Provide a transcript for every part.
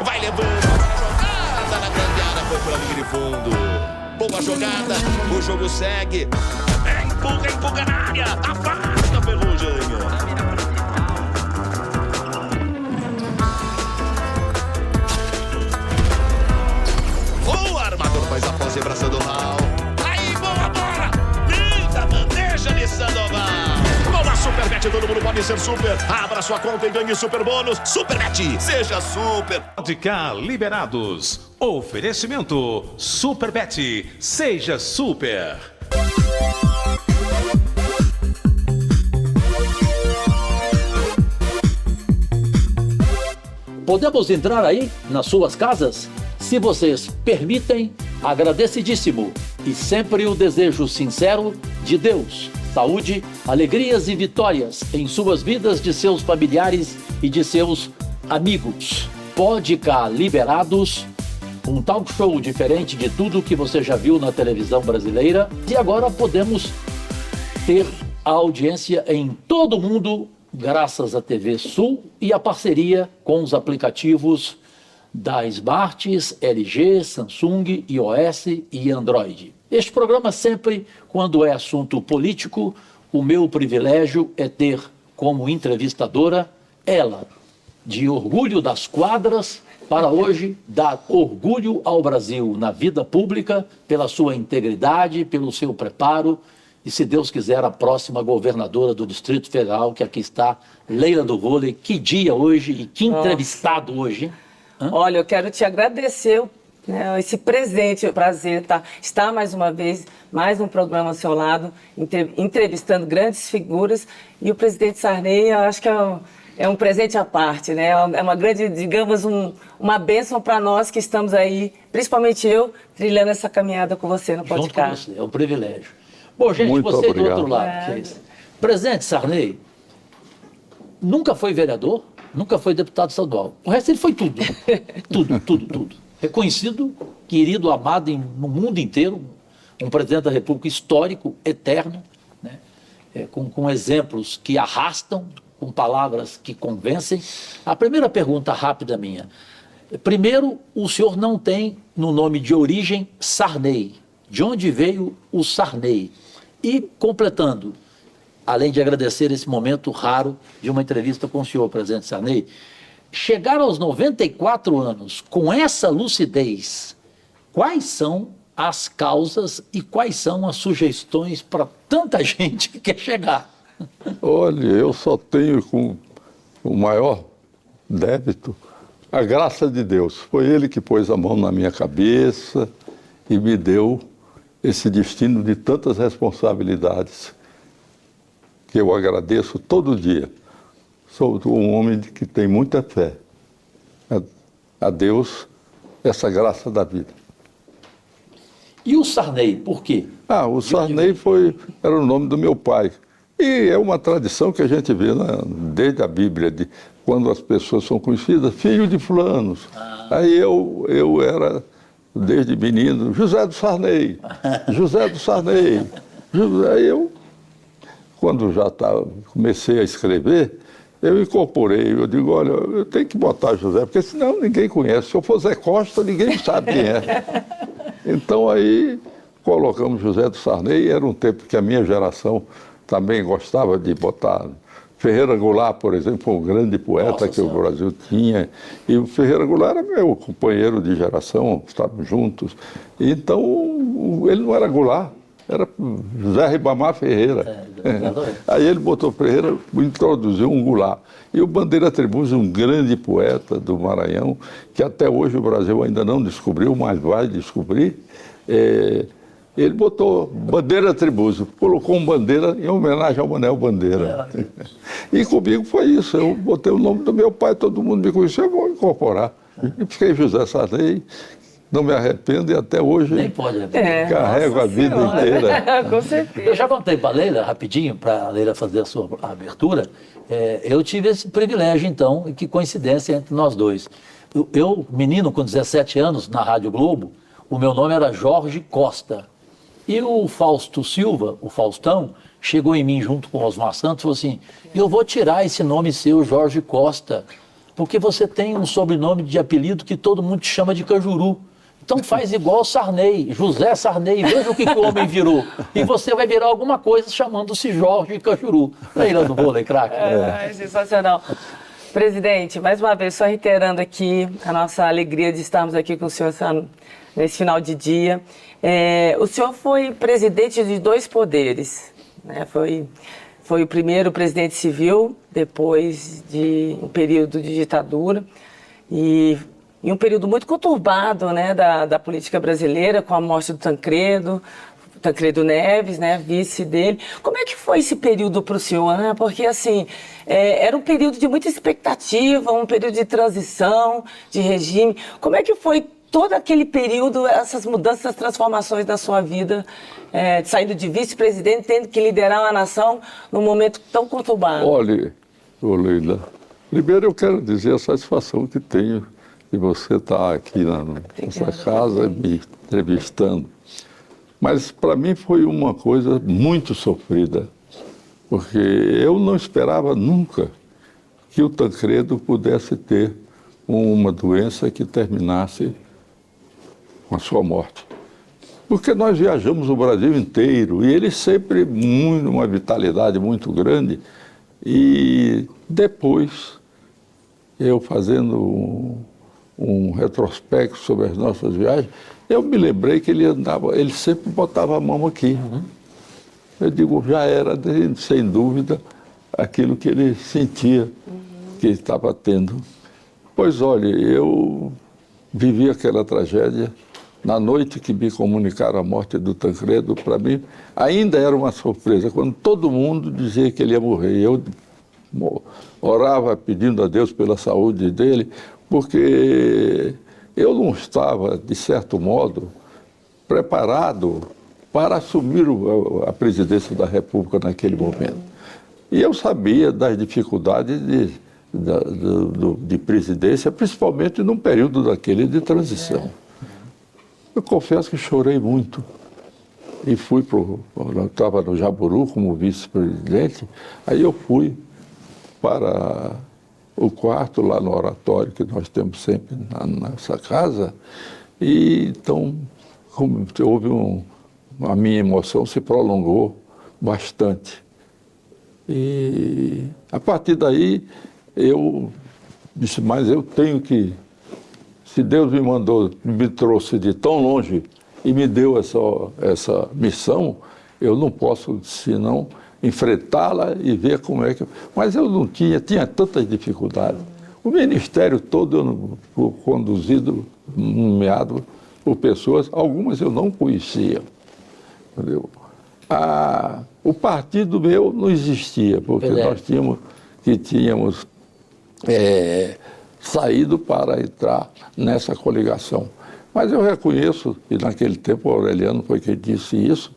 Vai levando a jogada na grande área, foi pela linha de fundo. Boa jogada, o jogo segue. Empurra na área, afasta a Ferrugem. O armador faz a pós-vibração do Raul. Aí, boa bola! Linda bandeja de Sandoval. Com a Superbet, todo mundo pode ser super. Abra sua conta e ganhe super bônus. Superbet, seja super. De cá, liberados. Oferecimento Superbet, seja super. Podemos entrar aí nas suas casas? Se vocês permitem, agradecidíssimo. E sempre o desejo sincero de Deus, saúde, alegrias e vitórias em suas vidas, de seus familiares e de seus amigos. Pode cá liberados, um talk show diferente de tudo que você já viu na televisão brasileira. E agora podemos ter a audiência em todo o mundo, graças à TV Sul e a parceria com os aplicativos da Smarts, LG, Samsung, iOS e Android. Este programa sempre, quando é assunto político, o meu privilégio é ter como entrevistadora ela, de orgulho das quadras, para hoje dar orgulho ao Brasil na vida pública, pela sua integridade, pelo seu preparo, e, se Deus quiser, a próxima governadora do Distrito Federal, que aqui está, Leila do Vôlei. Que dia hoje e que entrevistado hoje, hein? Olha, eu quero te agradecer, né, esse presente, é um prazer estar mais uma vez, mais um programa ao seu lado, entrevistando grandes figuras. E o presidente Sarney, eu acho que é um presente à parte, né? É uma grande, digamos, uma bênção para nós que estamos aí, principalmente eu, trilhando essa caminhada com você no podcast. Junto com você, é um privilégio. Bom, gente, Muito você obrigado. do outro lado. Presidente Sarney nunca foi vereador, nunca foi deputado estadual. O resto ele foi tudo. tudo. Reconhecido, querido, amado no mundo inteiro, um presidente da República histórico, eterno, né? Com exemplos que arrastam, com palavras que convencem. A primeira pergunta rápida minha. Primeiro, o senhor não tem no nome de origem Sarney. De onde veio o Sarney? E, completando, além de agradecer esse momento raro de uma entrevista com o senhor, presidente Sarney, chegar aos 94 anos com essa lucidez, quais são as causas e quais são as sugestões para tanta gente que quer chegar? Olha, eu só tenho com o maior débito a graça de Deus. Foi Ele que pôs a mão na minha cabeça e me deu esse destino de tantas responsabilidades que eu agradeço todo dia. Sou um homem que tem muita fé a Deus, essa graça da vida. E o Sarney, por quê? O Sarney era o nome do meu pai. E é uma tradição que a gente vê desde a Bíblia, de quando as pessoas são conhecidas, filho de fulanos. Aí eu era, desde menino, José do Sarney. Aí eu, quando já comecei a escrever, eu incorporei, eu digo, olha, eu tenho que botar José, porque senão ninguém conhece. Se eu for Zé Costa, ninguém sabe quem é. Então aí colocamos José do Sarney, era um tempo que a minha geração também gostava de botar. Ferreira Goulart, por exemplo, foi um grande poeta que o Brasil tinha. E o Ferreira Goulart era meu companheiro de geração, estávamos juntos. Então, ele não era Goulart, era José Ribamar Ferreira. Aí ele botou Ferreira, introduziu um Goulart. E o Bandeira Tribuzzi, um grande poeta do Maranhão, que até hoje o Brasil ainda não descobriu, mas vai descobrir. Ele botou Bandeira Tribuzzi, colocou um Bandeira em homenagem ao Manuel Bandeira. E comigo foi isso, eu botei o nome do meu pai, todo mundo me conhecia, eu vou incorporar. E fiquei José Sarney, não me arrependo e até hoje nem pode arrepender. Carrego a vida inteira. Com certeza. Eu já contei para a Leila, rapidinho, para a Leila fazer a sua abertura, eu tive esse privilégio, então, e que coincidência entre nós dois. Eu, menino com 17 anos, na Rádio Globo, o meu nome era Jorge Costa. E o Fausto Silva, o Faustão, chegou em mim junto com o Osmar Santos e falou assim, eu vou tirar esse nome seu, Jorge Costa. porque você tem um sobrenome de apelido que todo mundo te chama de Cajuru. Então faz igual Sarney, José Sarney, veja o que o homem virou. E você vai virar alguma coisa chamando-se Jorge Cajuru. Aí lá no vôlei, craque. Sensacional. Presidente, mais uma vez, só reiterando aqui a nossa alegria de estarmos aqui com o senhor nesse final de dia. O senhor foi presidente de 2 poderes, né? Foi o primeiro presidente civil, depois de um período de ditadura, e um período muito conturbado, né, da política brasileira, com a morte do Tancredo Neves, né, vice dele. Como é que foi esse período para o senhor, né? Porque, assim, era um período de muita expectativa, um período de transição, de regime. Como é que foi todo aquele período, essas mudanças, essas transformações da sua vida, saindo de vice-presidente, tendo que liderar uma nação num momento tão conturbado? Olha, Leila, primeiro eu quero dizer a satisfação que tenho de você estar aqui na nossa casa me entrevistando. Mas para mim foi uma coisa muito sofrida, porque eu não esperava nunca que o Tancredo pudesse ter uma doença que terminasse com a sua morte. Porque nós viajamos o Brasil inteiro e ele sempre uma vitalidade muito grande. E depois, eu fazendo um retrospecto sobre as nossas viagens, eu me lembrei que ele sempre botava a mão aqui. Eu digo, já era, sem dúvida, aquilo que ele sentia que estava tendo. Pois olha, eu vivi aquela tragédia. Na noite que me comunicaram a morte do Tancredo, para mim, ainda era uma surpresa, quando todo mundo dizia que ele ia morrer. Eu orava pedindo a Deus pela saúde dele, porque eu não estava, de certo modo, preparado para assumir a presidência da República naquele momento. E eu sabia das dificuldades de presidência, principalmente num período daquele de transição. Eu confesso que chorei muito. E fui eu estava no Jaburu como vice-presidente, aí eu fui para o quarto lá no oratório que nós temos sempre na nossa casa, e então houve a minha emoção se prolongou bastante. E a partir daí eu disse, mas eu tenho que, se Deus me trouxe de tão longe e me deu essa missão, eu não posso senão enfrentá-la e ver como é que... Mas eu não tinha tantas dificuldades. O ministério todo conduzido, nomeado por pessoas, algumas eu não conhecia. Entendeu? O partido meu não existia, porque nós tínhamos saído para entrar nessa coligação. Mas eu reconheço, e naquele tempo o Aureliano foi quem disse isso,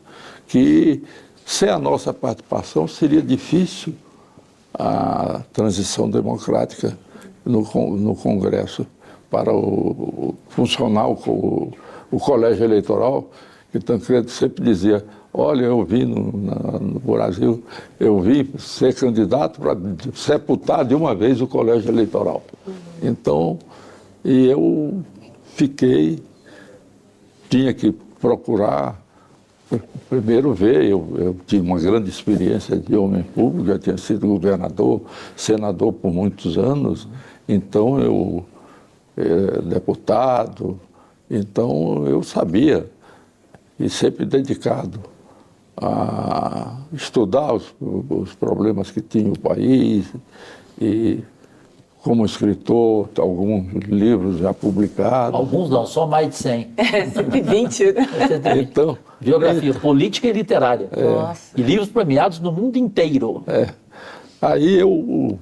que sem a nossa participação seria difícil a transição democrática no Congresso para funcionar o colégio eleitoral, que Tancredo sempre dizia, olha, eu vim no Brasil, eu vim ser candidato para sepultar de uma vez o colégio eleitoral. Então, e eu tinha que procurar, primeiro ver, eu tive uma grande experiência de homem público, já tinha sido governador, senador por muitos anos, então deputado, então eu sabia, e sempre dedicado a estudar os problemas que tinha o país, e como escritor, alguns livros já publicados. Alguns não, só mais de 100. 120, né? Então, biografia política e literária. Nossa. E livros premiados no mundo inteiro. Aí eu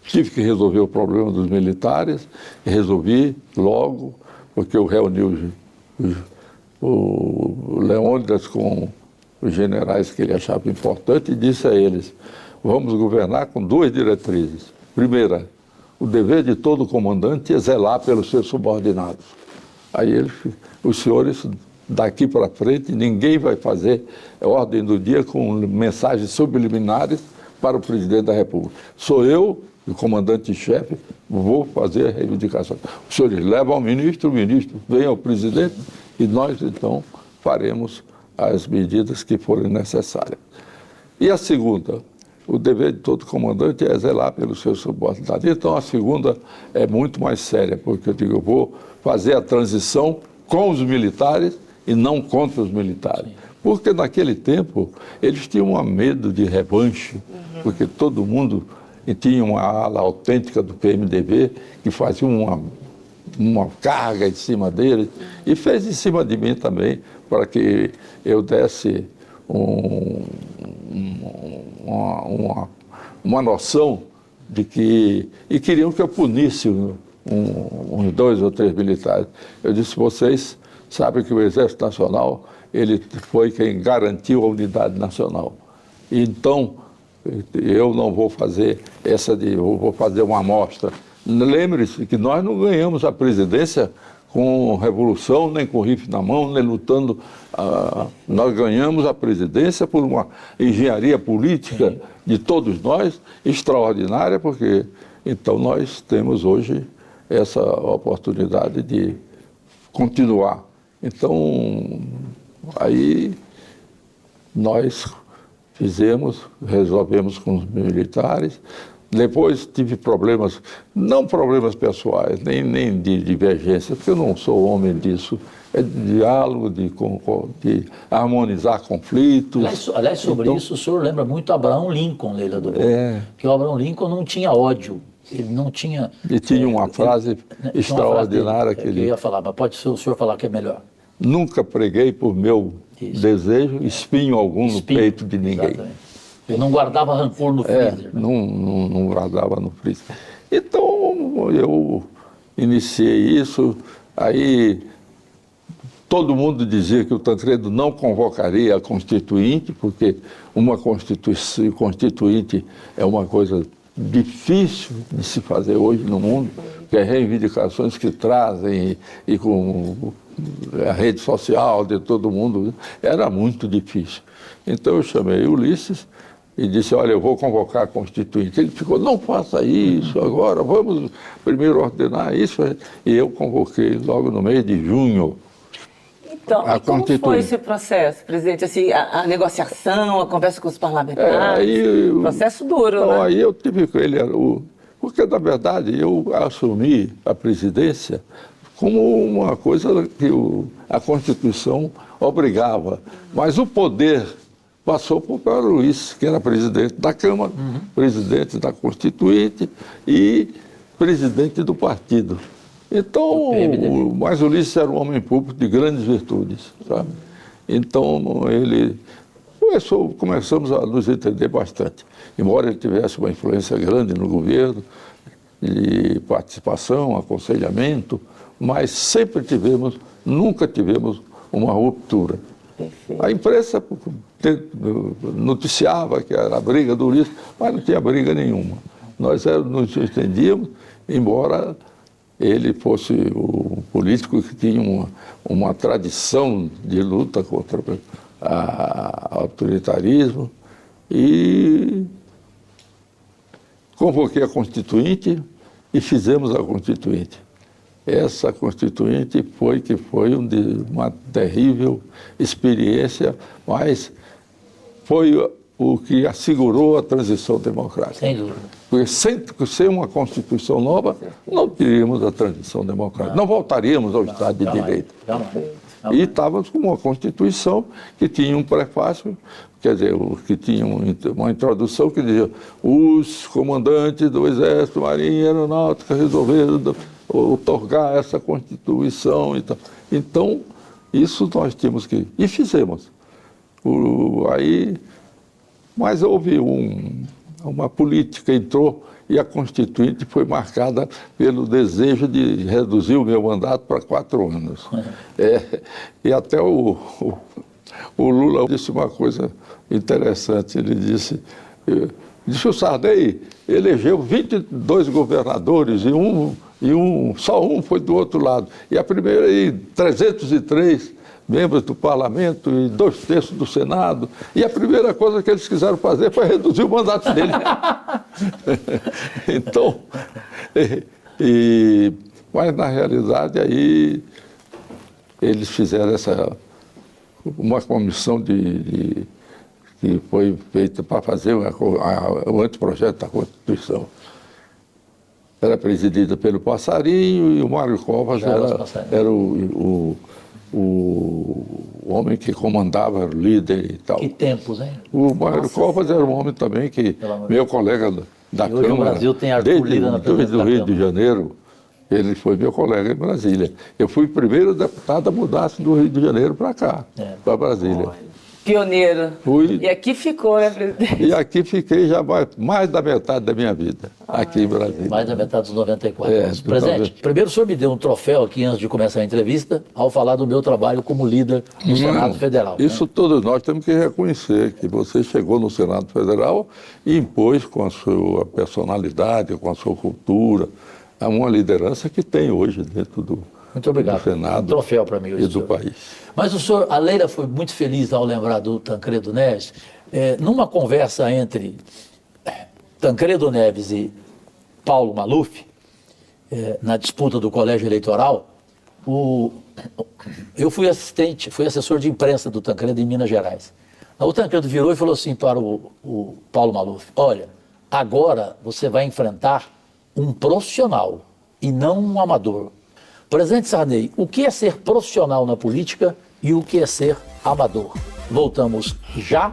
tive que resolver o problema dos militares, resolvi logo, porque eu reuni o Leônidas com os generais que ele achava importante e disse a eles, vamos governar com 2 diretrizes. Primeira, o dever de todo comandante é zelar pelos seus subordinados. Aí os senhores, daqui para frente, ninguém vai fazer ordem do dia com mensagens subliminares para o presidente da República. Sou eu o comandante-chefe, vou fazer a reivindicação. Os senhores levam ao ministro, o ministro vem ao presidente e nós, então, faremos as medidas que forem necessárias. E a segunda, o dever de todo comandante é zelar pelos seus subordinados. Então, a segunda é muito mais séria, porque eu digo, eu vou fazer a transição com os militares e não contra os militares. Porque naquele tempo eles tinham medo de revanche, porque todo mundo tinha uma ala autêntica do PMDB que fazia uma carga em cima deles e fez em cima de mim também para que eu desse uma noção de que... E queriam que eu punisse uns 2 ou 3 militares. Eu disse, vocês sabem que o Exército Nacional, ele foi quem garantiu a unidade nacional. Então, eu não vou fazer eu vou fazer uma amostra. Lembre-se que nós não ganhamos a presidência com revolução, nem com rifle na mão, nem lutando. Nós ganhamos a presidência por uma engenharia política de todos nós, extraordinária, porque então nós temos hoje essa oportunidade de continuar. Então, aí nós resolvemos com os militares. Depois tive problemas, não problemas pessoais, nem de divergência, porque eu não sou homem disso. É de diálogo, de harmonizar conflitos. Aliás, sobre isso, o senhor lembra muito Abraham Lincoln, Leila do Bom. Que o Abraham Lincoln não tinha ódio. Ele não tinha... E tinha uma frase extraordinária que ele... Eu ia falar, mas pode ser o senhor falar que é melhor. Nunca preguei por meu desejo espinho algum no peito de ninguém. Exatamente. Ele não guardava rancor no freezer. Não guardava no freezer. Então, eu iniciei isso, aí todo mundo dizia que o Tancredo não convocaria a Constituinte, porque uma Constituinte é uma coisa difícil de se fazer hoje no mundo, que as reivindicações que trazem e com a rede social de todo mundo, era muito difícil. Então eu chamei Ulisses e disse, olha, eu vou convocar a Constituinte. Ele ficou, não faça isso agora, vamos primeiro ordenar isso. E eu convoquei logo no mês de junho. Então, e como foi esse processo, presidente? Assim, a negociação, a conversa com os parlamentares, processo duro, né? Aí eu tive com ele, porque na verdade eu assumi a presidência como uma coisa que a Constituição obrigava, mas o poder passou para o Paulo Luiz, que era presidente da Câmara, presidente da Constituinte e presidente do partido. Então, mas o Ulisses era um homem público de grandes virtudes, sabe? Então, começamos a nos entender bastante. Embora ele tivesse uma influência grande no governo, de participação, aconselhamento, mas nunca tivemos uma ruptura. A imprensa noticiava que era a briga do Ulisses, mas não tinha briga nenhuma. Nós nos entendíamos, embora ele fosse o político que tinha uma tradição de luta contra o autoritarismo, e convoquei a Constituinte e fizemos a Constituinte. Essa Constituinte foi uma terrível experiência, mas foi o que assegurou a transição democrática. Sem dúvida. Porque sem uma Constituição nova, não teríamos a transição democrática. Não voltaríamos ao Estado de Direito. E estávamos com uma Constituição que tinha um prefácio, quer dizer, que tinha uma introdução que dizia: os comandantes do Exército, Marinha e Aeronáutica resolveram outorgar essa Constituição e tal. Então, isso nós tínhamos que... E fizemos. Mas houve uma política, entrou, e a Constituinte foi marcada pelo desejo de reduzir o meu mandato para 4 anos. E até o Lula disse uma coisa interessante, ele disse o Sarney elegeu 22 governadores e só um foi do outro lado. E a primeira, 303 membros do parlamento e 2/3 do Senado. E a primeira coisa que eles quiseram fazer foi reduzir o mandato dele. Então, mas na realidade aí eles fizeram uma comissão que foi feita para fazer o anteprojeto da Constituição. Era presidida pelo Passarinho e o Mário Covas era o homem que comandava, o líder e tal. Que tempos, hein? O Mário Covas era um homem também que, meu colega da E hoje Câmara, o Brasil tem Arthur Lira na presidência do da Rio de Câmara. Janeiro, ele foi meu colega em Brasília. Eu fui o primeiro deputado a mudar-se do Rio de Janeiro para cá, para Brasília. Pioneiro. Fui. E aqui ficou, né, presidente? E aqui fiquei já mais da metade da minha vida, aqui em Brasília. Mais da metade dos 94 É, anos. Presidente, primeiro o senhor me deu um troféu aqui antes de começar a entrevista, ao falar do meu trabalho como líder no Senado Federal. Isso todos nós temos que reconhecer, que você chegou no Senado Federal e impôs com a sua personalidade, com a sua cultura, uma liderança que tem hoje dentro do Muito obrigado. do Senado Um troféu para mim hoje, e do senhor. país. Mas a Leila foi muito feliz ao lembrar do Tancredo Neves. Numa conversa entre Tancredo Neves e Paulo Maluf, na disputa do colégio eleitoral, eu fui assessor de imprensa do Tancredo em Minas Gerais. O Tancredo virou e falou assim para o Paulo Maluf: olha, agora você vai enfrentar um profissional e não um amador. Presidente Sarney, o que é ser profissional na política e o que é ser amador? Voltamos já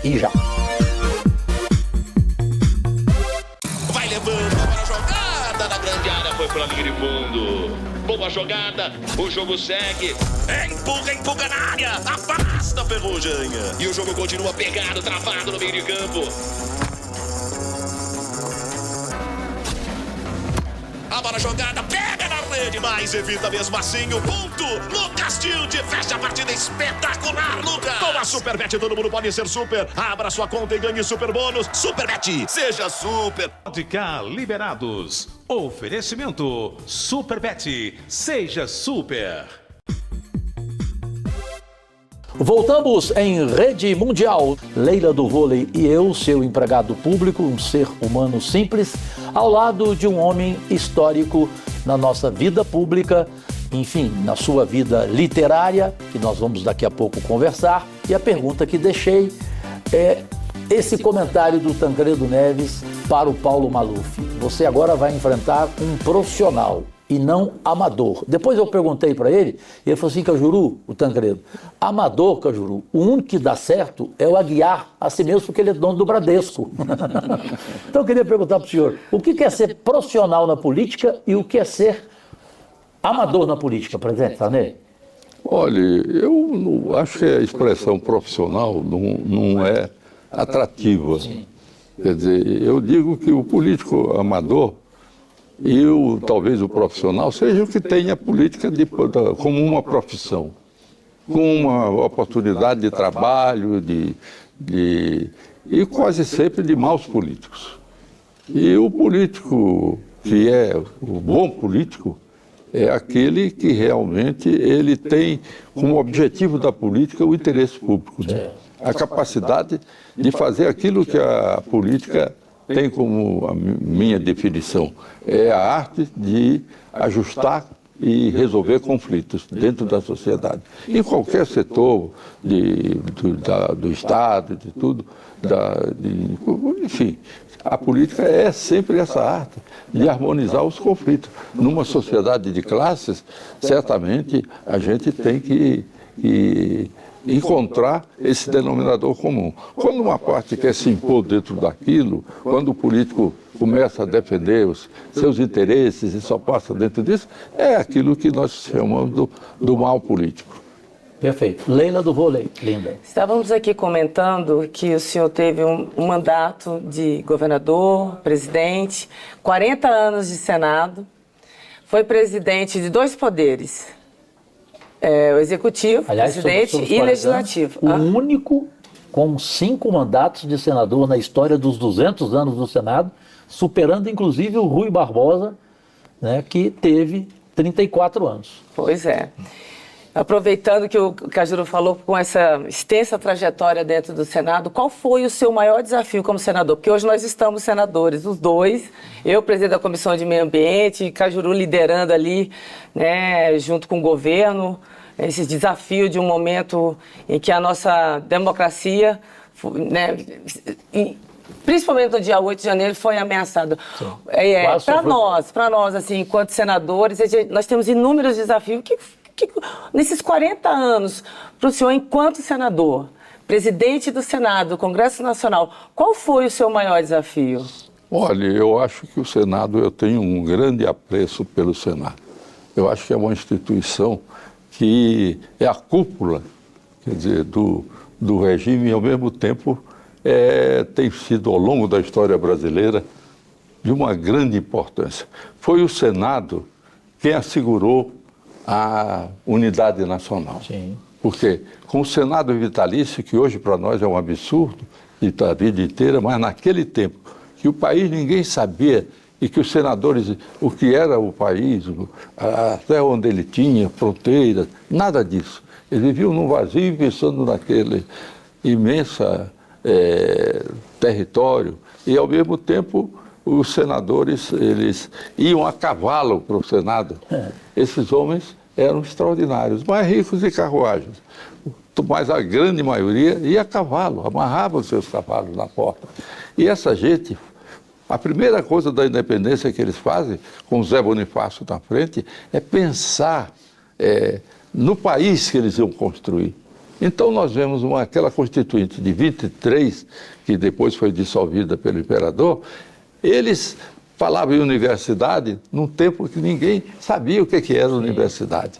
e já. Vai levando para a jogada na grande área, foi pela linha de fundo. Boa jogada, o jogo segue. Empurra na área, afasta a Ferrugem. E o jogo continua pegado, travado no meio de campo. A bola jogada, pega na rede, mas evita mesmo assim o ponto. Lucas Tilde fecha a partida espetacular, Lucas. Com a Superbet, todo mundo pode ser super. Abra sua conta e ganhe super bônus. Superbet, seja super. Ótica Liberados. Oferecimento Superbet. Seja super. Voltamos em rede mundial. Leila do Vôlei e eu, seu empregado público, um ser humano simples, ao lado de um homem histórico na nossa vida pública, enfim, na sua vida literária, que nós vamos daqui a pouco conversar. E a pergunta que deixei é esse comentário do Tancredo Neves para o Paulo Maluf. Você agora vai enfrentar um profissional e não amador. Depois eu perguntei para ele, e ele falou assim: Cajuru, o Tancredo, amador, Cajuru, o único que dá certo é o Aguiar, a si mesmo, porque ele é dono do Bradesco. Então eu queria perguntar para o senhor, o que é ser profissional na política e o que é ser amador na política, presidente Sarney? Olha, eu não, acho que a expressão profissional não é atrativa. Quer dizer, eu digo que o político amador e talvez o profissional seja o que tem a política como uma profissão, com uma oportunidade de trabalho, e quase sempre de maus políticos. E o político que é o bom político é aquele que realmente ele tem como objetivo da política o interesse público, né? A capacidade de fazer aquilo que a política tem como a minha definição, é a arte de ajustar e resolver conflitos dentro da sociedade. Em qualquer setor do Estado, de tudo, enfim, a política é sempre essa arte de harmonizar os conflitos. Numa sociedade de classes, certamente a gente tem que encontrar esse denominador comum. Quando uma parte quer se impor dentro daquilo, quando o político começa a defender os seus interesses e só passa dentro disso, é aquilo que nós chamamos do mal político. Perfeito. Leila do Vôlei, linda. Estávamos aqui comentando que o senhor teve um mandato de governador, presidente, 40 anos de Senado, foi presidente de 2 poderes, o executivo, Aliás, presidente e legislativo. O único com 5 mandatos de senador na história dos 200 anos do Senado, superando inclusive o Rui Barbosa, né, que teve 34 anos. Pois é. Aproveitando que o Cajuru falou com essa extensa trajetória dentro do Senado, qual foi o seu maior desafio como senador? Porque hoje nós estamos senadores, os dois, eu presidente da Comissão de Meio Ambiente, e Cajuru liderando ali, né, junto com o governo, esse desafio de um momento em que a nossa democracia, né, principalmente no dia 8 de janeiro, foi ameaçada. Para nós, assim, enquanto senadores, nós temos inúmeros desafios que nesses 40 anos, para o senhor, enquanto senador, presidente do Senado, do Congresso Nacional, qual foi o seu maior desafio? Olha, eu acho que o Senado, eu tenho um grande apreço pelo Senado. Eu acho que é uma instituição que é a cúpula, quer dizer, do regime e, ao mesmo tempo, tem sido, ao longo da história brasileira, de uma grande importância. Foi o Senado quem assegurou a unidade nacional. Sim. Porque com o Senado vitalício, que hoje para nós é um absurdo, de a vida inteira, mas naquele tempo, que o país ninguém sabia, e que os senadores, o que era o país, até onde ele tinha, fronteiras, nada disso. Eles viviam num vazio pensando naquele imenso território, e ao mesmo tempo os senadores, eles iam a cavalo para o Senado. Esses homens eram extraordinários, mais ricos de carruagens, mas a grande maioria ia a cavalo, amarravam seus cavalos na porta. E essa gente, a primeira coisa da independência que eles fazem, com o Zé Bonifácio na frente, é pensar no país que eles iam construir. Então nós vemos aquela Constituinte de 23, que depois foi dissolvida pelo imperador. Eles falavam em universidade num tempo que ninguém sabia o que era universidade.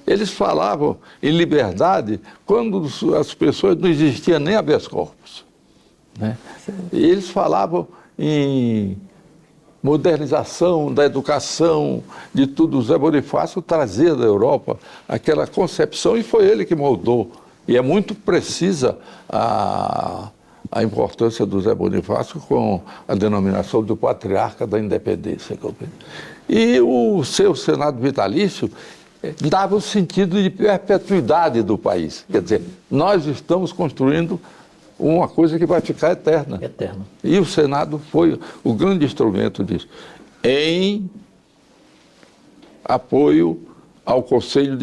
Eles falavam em liberdade quando as pessoas não existiam nem habeas corpus, né? E eles falavam em modernização da educação, de tudo. O Zé Bonifácio trazia da Europa aquela concepção e foi ele que moldou. E é muito precisa a importância do Zé Bonifácio com a denominação do patriarca da independência. E o seu Senado vitalício dava o sentido de perpetuidade do país. Quer dizer, nós estamos construindo uma coisa que vai ficar eterna. Eterno. E o Senado foi o grande instrumento disso, em apoio ao Conselho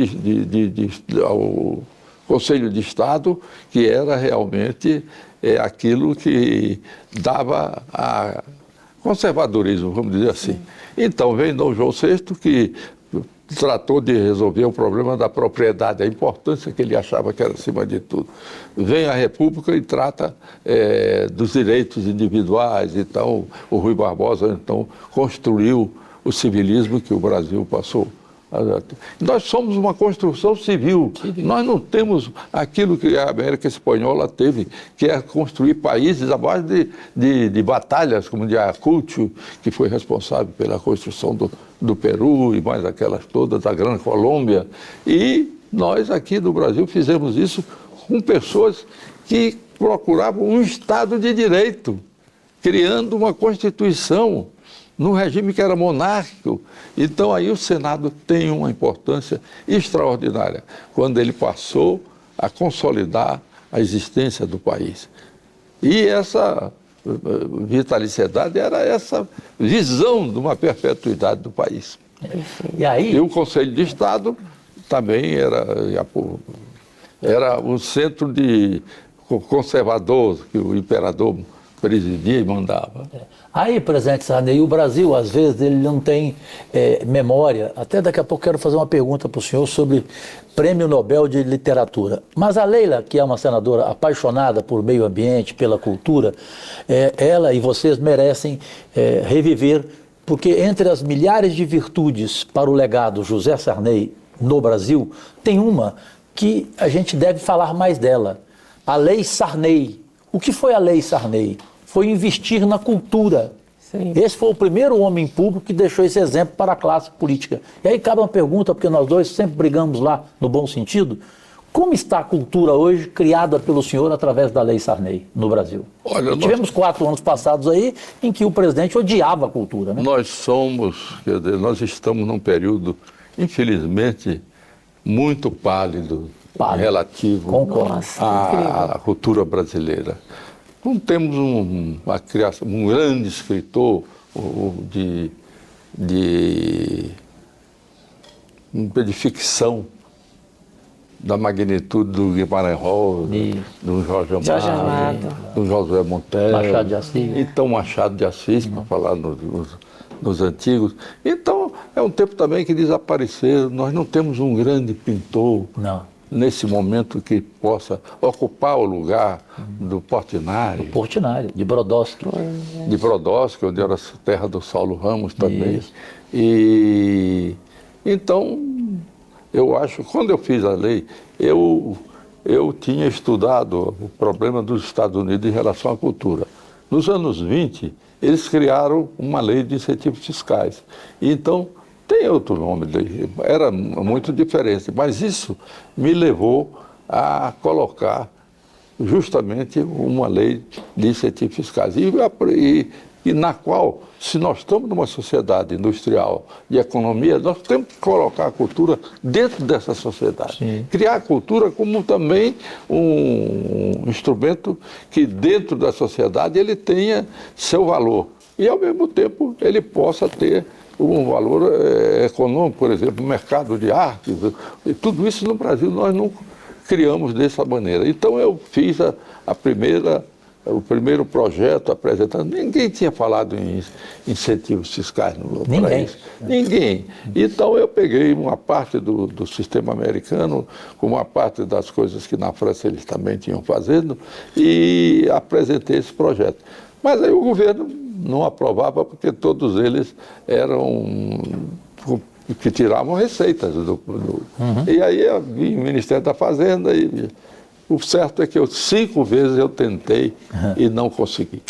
ao Conselho de Estado, que era realmente aquilo que dava a conservadorismo, vamos dizer assim. Então vem Dom João VI, que tratou de resolver o problema da propriedade, a importância que ele achava que era acima de tudo. Vem a República e trata dos direitos individuais. Então, o Rui Barbosa então construiu o civilismo que o Brasil passou. Nós somos uma construção civil. Nós não temos aquilo que a América Espanhola teve, que é construir países à base de batalhas, como de Ayacucho, que foi responsável pela construção do Peru e mais aquelas todas, da Grande Colômbia. E nós aqui no Brasil fizemos isso com pessoas que procuravam um Estado de direito, criando uma Constituição num regime que era monárquico. Então aí o Senado tem uma importância extraordinária, quando ele passou a consolidar a existência do país. E essa vitaliciedade era essa visão de uma perpetuidade do país. E o Conselho de Estado também era um centro de conservador que o imperador presidia e mandava. Aí, presidente Sarney, o Brasil, às vezes, ele não tem memória. Até daqui a pouco quero fazer uma pergunta para o senhor sobre Prêmio Nobel de Literatura. Mas a Leila, que é uma senadora apaixonada por meio ambiente, pela cultura, ela e vocês merecem reviver, porque entre as milhares de virtudes para o legado José Sarney no Brasil, tem uma que a gente deve falar mais dela, a Lei Sarney. O que foi a Lei Sarney? Foi investir na cultura. Sim. Esse foi o primeiro homem público que deixou esse exemplo para a classe política. E aí cabe uma pergunta, porque nós dois sempre brigamos lá no bom sentido. Como está a cultura hoje criada pelo senhor através da Lei Sarney no Brasil? Olha, tivemos 4 anos passados aí em que o presidente odiava a cultura, né? Nós estamos num período, infelizmente, muito pálido, Pálido. relativo Concordo. Nossa, à cultura brasileira. Não temos uma criação, um grande escritor de ficção da magnitude do Guimarães Rosa, do Jorge Amado, do José Monteiro. Machado de Assis. Então, Machado de Assis, para falar nos antigos. Então, é um tempo também que desapareceram. Nós não temos um grande pintor nesse momento que possa ocupar o lugar do Portinari. Portinari, de Brodowski. De Brodowski, onde era a terra do Saulo Ramos também. E então, eu acho, quando eu fiz a lei, eu tinha estudado o problema dos Estados Unidos em relação à cultura. Nos anos 20, eles criaram uma lei de incentivos fiscais. E então, tem outro nome, era muito diferente, mas isso me levou a colocar justamente uma lei de incentivos fiscais. E na qual, se nós estamos numa sociedade industrial de economia, nós temos que colocar a cultura dentro dessa sociedade. Sim. Criar a cultura como também um instrumento que dentro da sociedade ele tenha seu valor. E ao mesmo tempo ele possa ter um valor econômico, por exemplo, o mercado de artes. E tudo isso no Brasil nós não criamos dessa maneira. Então eu fiz o primeiro projeto apresentando. Ninguém tinha falado em incentivos fiscais no país. Ninguém. Então eu peguei uma parte do sistema americano, com uma parte das coisas que na França eles também tinham fazendo, e apresentei esse projeto. Mas aí o governo não aprovava porque todos eles eram que tiravam receitas E aí eu vim ao Ministério da Fazenda e o certo é que 5 vezes eu tentei e não consegui.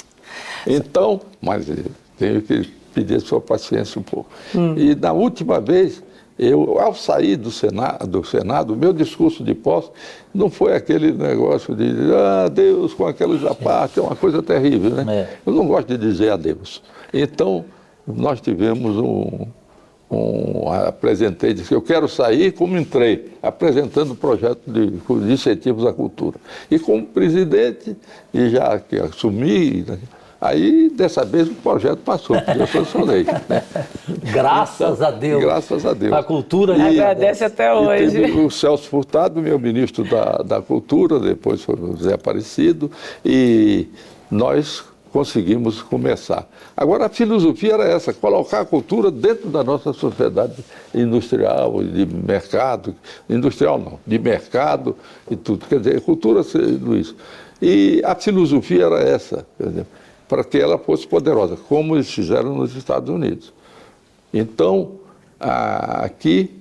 Então, mas tenho que pedir sua paciência um pouco. E na última vez, ao sair do Senado, meu discurso de posse não foi aquele negócio de adeus com aqueles à parte, é uma coisa terrível, né? Eu não gosto de dizer adeus. Então, nós tivemos apresentei, disse que eu quero sair como entrei, apresentando o projeto de incentivos à cultura. E como presidente, e já que assumi, aí dessa vez o projeto passou, porque eu sancionei. Né? Graças a Deus. Graças a Deus. A cultura agradece até hoje. Teve o Celso Furtado, meu ministro da Cultura, depois foi o Zé Aparecido, e nós conseguimos começar. Agora, a filosofia era essa, colocar a cultura dentro da nossa sociedade industrial, de mercado, industrial não, de mercado e tudo. Quer dizer, cultura sendo isso. E a filosofia era essa, quer dizer, para que ela fosse poderosa, como eles fizeram nos Estados Unidos. Então, aqui,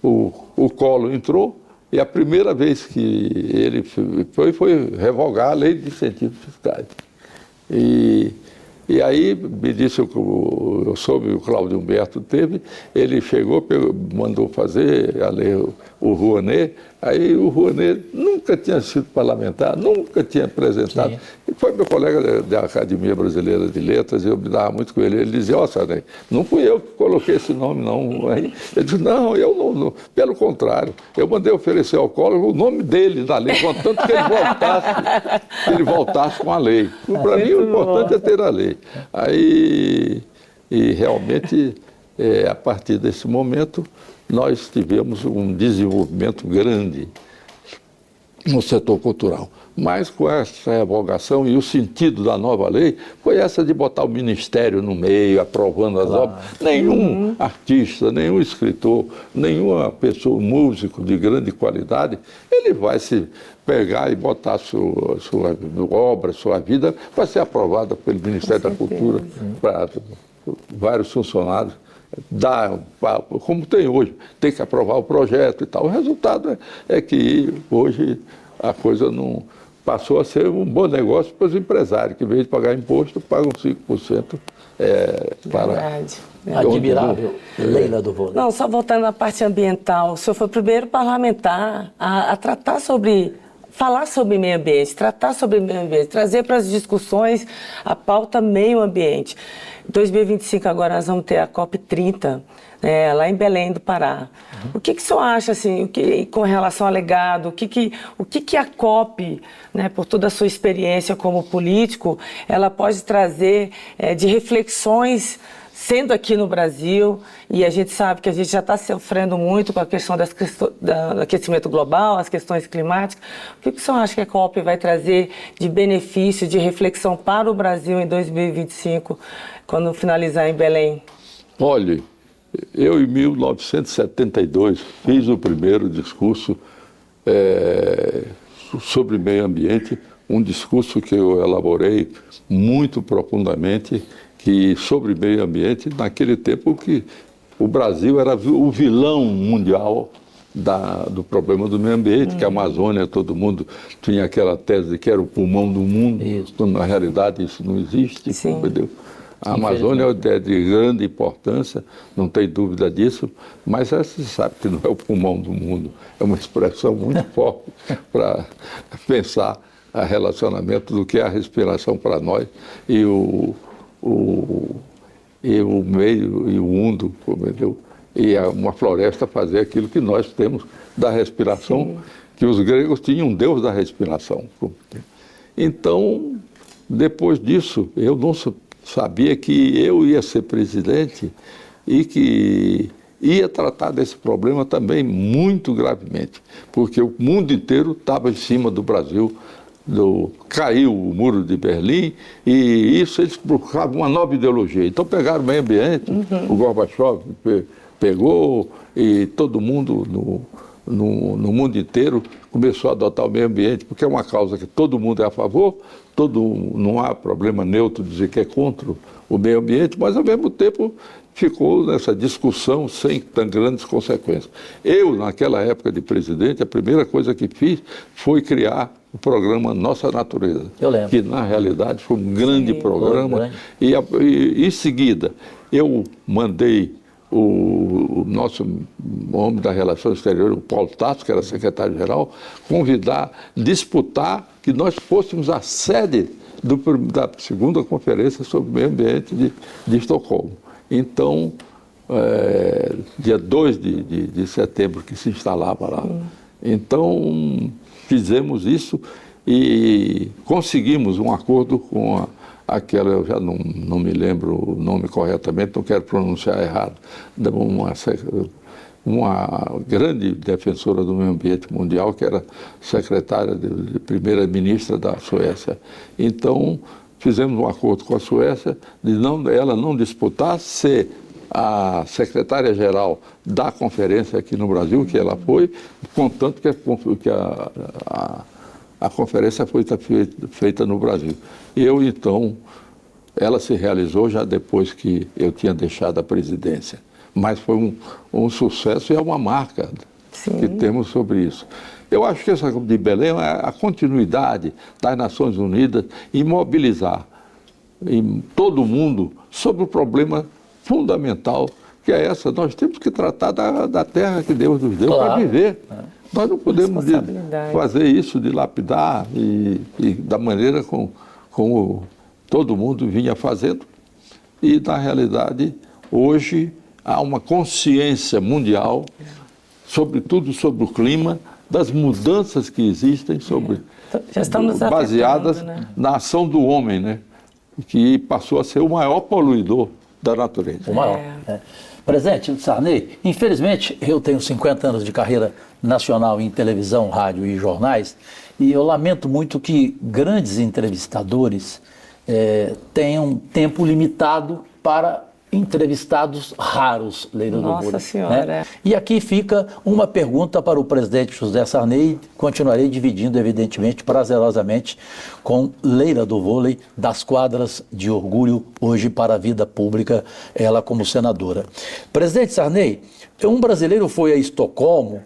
o Collor entrou, e a primeira vez que ele foi revogar a lei de incentivos fiscais. E aí me disse, eu soube, o Cláudio Humberto teve, ele chegou, mandou fazer a lei, o Rouanet, aí o Rouanet nunca tinha sido parlamentar, nunca tinha apresentado. Sim. E foi meu colega da Academia Brasileira de Letras, e eu me dava muito com ele. Ele dizia, Sarney, não fui eu que coloquei esse nome, não. Aí, ele disse, não, eu não, pelo contrário, eu mandei oferecer ao Collor o nome dele na lei, contanto que ele voltasse com a lei. Para mim, o importante é ter a lei. Aí, e realmente, a partir desse momento, nós tivemos um desenvolvimento grande no setor cultural. Mas com essa revogação e o sentido da nova lei foi essa de botar o ministério no meio, aprovando as obras. Nenhum artista, nenhum escritor, nenhuma pessoa, músico de grande qualidade, ele vai se pegar e botar sua obra, sua vida, vai ser aprovada pelo Ministério da Cultura para vários funcionários. Como tem hoje, tem que aprovar o projeto e tal. O resultado é que hoje a coisa não passou a ser um bom negócio para os empresários, que em vez de pagar imposto, pagam 5% para... Admirável, Leila do Vôlei. Não, só voltando à parte ambiental, o senhor foi o primeiro parlamentar a tratar sobre falar sobre meio ambiente, tratar sobre meio ambiente, trazer para as discussões a pauta meio ambiente. Em 2025 agora nós vamos ter a COP30, lá em Belém do Pará. O que o senhor acha, assim, com relação ao legado, o que a COP, né, por toda a sua experiência como político, ela pode trazer de reflexões, sendo aqui no Brasil, e a gente sabe que a gente já está sofrendo muito com a questão do aquecimento global, as questões climáticas. O que o senhor acha que a COP vai trazer de benefício, de reflexão para o Brasil em 2025, quando finalizar em Belém? Olha, eu em 1972 fiz o primeiro discurso sobre meio ambiente, um discurso que eu elaborei muito profundamente, que sobre meio ambiente, naquele tempo que o Brasil era o vilão mundial do problema do meio ambiente, que a Amazônia, todo mundo tinha aquela tese de que era o pulmão do mundo, quando na realidade isso não existe, entendeu? A Amazônia é de grande importância, não tem dúvida disso, mas você sabe que não é o pulmão do mundo, é uma expressão muito forte para pensar o relacionamento do que é a respiração para nós e o meio e o mundo, entendeu? E uma floresta fazer aquilo que nós temos da respiração, que os gregos tinham um deus da respiração. Então, depois disso, eu não sabia que eu ia ser presidente e que ia tratar desse problema também muito gravemente, porque o mundo inteiro estava em cima do Brasil. Caiu o muro de Berlim e isso eles procuravam uma nova ideologia. Então pegaram o meio ambiente, o Gorbachev pegou e todo mundo no mundo inteiro começou a adotar o meio ambiente, porque é uma causa que todo mundo é a favor, não há problema neutro dizer que é contra o meio ambiente, mas ao mesmo tempo ficou nessa discussão sem tão grandes consequências. Eu, naquela época de presidente, a primeira coisa que fiz foi criar o programa Nossa Natureza, que na realidade foi um grande programa. E em seguida, eu mandei o nosso homem da Relação Exterior, o Paulo Tasso, que era secretário-geral, disputar que nós fôssemos a sede da segunda conferência sobre o meio ambiente de Estocolmo. Então, dia 2 de setembro que se instalava lá. Então, fizemos isso e conseguimos um acordo com aquela, eu já não me lembro o nome corretamente, não quero pronunciar errado, uma grande defensora do meio ambiente mundial, que era secretária de primeira-ministra da Suécia. Então, fizemos um acordo com a Suécia de ela não disputar, ser a secretária-geral da conferência aqui no Brasil, que ela foi, contanto que a conferência foi feita no Brasil. Então, ela se realizou já depois que eu tinha deixado a presidência. Mas foi um sucesso e é uma marca que temos sobre isso. Eu acho que essa de Belém é a continuidade das Nações Unidas em mobilizar todo mundo sobre o problema fundamental, que é essa. Nós temos que tratar da terra que Deus nos deu para viver. Nós não podemos fazer isso, dilapidar e da maneira como todo mundo vinha fazendo. E, na realidade, hoje há uma consciência mundial, sobretudo sobre o clima, das mudanças que existem baseadas na ação do homem, né? Que passou a ser o maior poluidor da natureza. O maior. Presidente Sarney, infelizmente eu tenho 50 anos de carreira nacional em televisão, rádio e jornais, e eu lamento muito que grandes entrevistadores tenham tempo limitado para entrevistados raros, Leila do Vôlei. Nossa Senhora. Né? E aqui fica uma pergunta para o presidente José Sarney, continuarei dividindo, evidentemente, prazerosamente, com Leila do Vôlei, das quadras de orgulho, hoje para a vida pública, ela como senadora. Presidente Sarney, um brasileiro foi a Estocolmo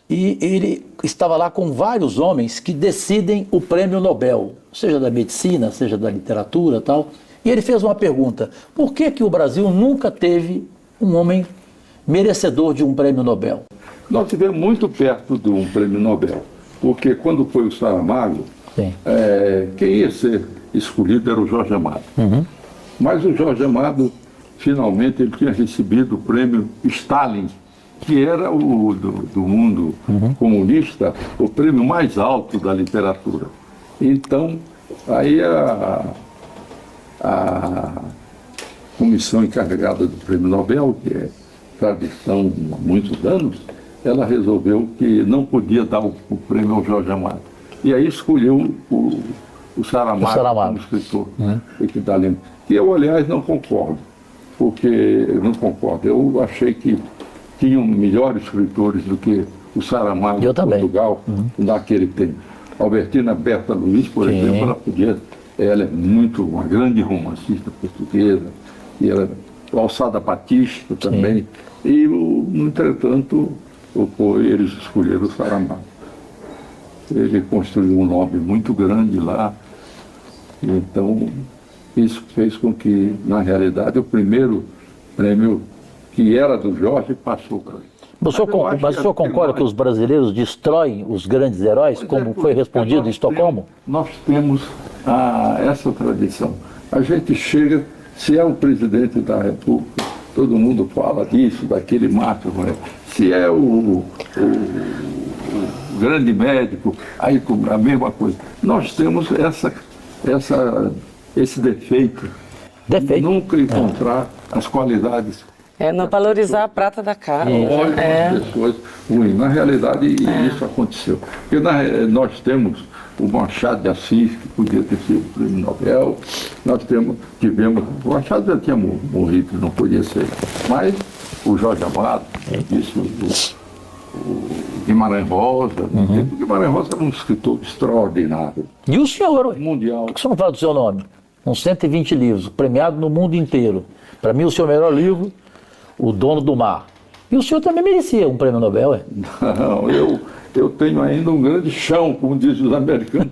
e ele estava lá com vários homens que decidem o prêmio Nobel, seja da medicina, seja da literatura e tal. E ele fez uma pergunta: por que o Brasil nunca teve um homem merecedor de um prêmio Nobel? Nós estivemos muito perto de um prêmio Nobel. porque quando foi o Saramago, Sim. quem ia ser escolhido era o Jorge Amado. Mas o Jorge Amado, finalmente, ele tinha recebido o prêmio Stalin, que era do mundo comunista, o prêmio mais alto da literatura. Então, aí a comissão encarregada do Prêmio Nobel, que é tradição há muitos anos, ela resolveu que não podia dar o prêmio ao Jorge Amado. E aí escolheu o Saramago como escritor. Que eu, aliás, não concordo. Eu achei que tinham melhores escritores do que o Saramago de Portugal naquele tempo. Albertina Berta Luiz, por exemplo, ela é uma grande romancista portuguesa, e ela é Alçada Batista também. E, no entretanto, eles escolheram o Saramago. Ele construiu um nome muito grande lá, então isso fez com que, na realidade, o primeiro prêmio que era do Jorge passou para ele. Mas o senhor concorda que os brasileiros destroem os grandes heróis, como foi respondido em Estocolmo? Nós temos essa tradição. A gente chega, se é o presidente da República, todo mundo fala disso, daquele mártir, se é o grande médico, aí a mesma coisa. Nós temos esse defeito. Nunca encontrar as qualidades. Não valorizar a prata da casa. Olha, pessoas ruins. Na realidade, isso aconteceu. Porque nós temos o Machado de Assis, que podia ter sido o prêmio Nobel. Nós tivemos. O Machado já tinha morrido, não podia ser. Mas o Jorge Amado, o Guimarães Rosa. O Guimarães Rosa era um escritor extraordinário. E o senhor? Mundial. Por que você não fala do seu nome? Com 120 livros, premiado no mundo inteiro. Para mim, o seu melhor livro, O Dono do Mar. E o senhor também merecia um prêmio Nobel, Não, eu tenho ainda um grande chão, como dizem os americanos.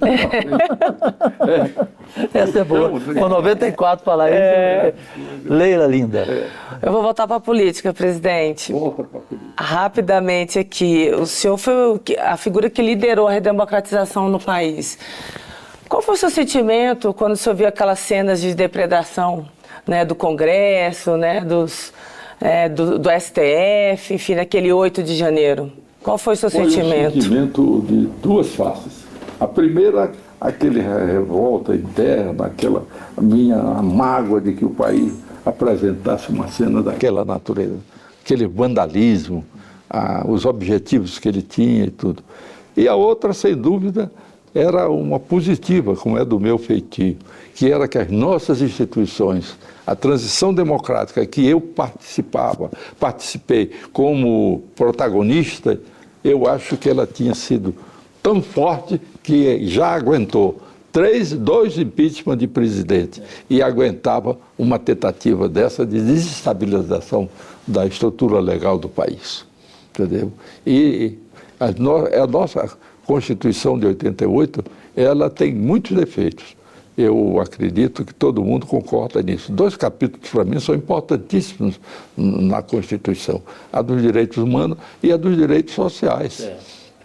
Essa é boa. Com 94 falar isso. Leila, linda. Eu vou voltar para a política, presidente. Rapidamente aqui, o senhor foi a figura que liderou a redemocratização no país. Qual foi o seu sentimento quando o senhor viu aquelas cenas de depredação, né, do Congresso, né, do STF, enfim, naquele 8 de janeiro? Qual foi o seu sentimento? Um sentimento de duas faces. A primeira, aquele revolta interna, aquela minha mágoa de que o país apresentasse uma cena daquela natureza, aquele vandalismo, os objetivos que ele tinha e tudo. E a outra, sem dúvida, era uma positiva, como é do meu feitio, que era que as nossas instituições, a transição democrática que eu participei como protagonista, eu acho que ela tinha sido tão forte que já aguentou 2 impeachment de presidente e aguentava uma tentativa dessa de desestabilização da estrutura legal do país, entendeu? E a nossa Constituição de 88, ela tem muitos defeitos. Eu acredito que todo mundo concorda nisso. 2 capítulos, para mim, são importantíssimos na Constituição. A dos direitos humanos e a dos direitos sociais.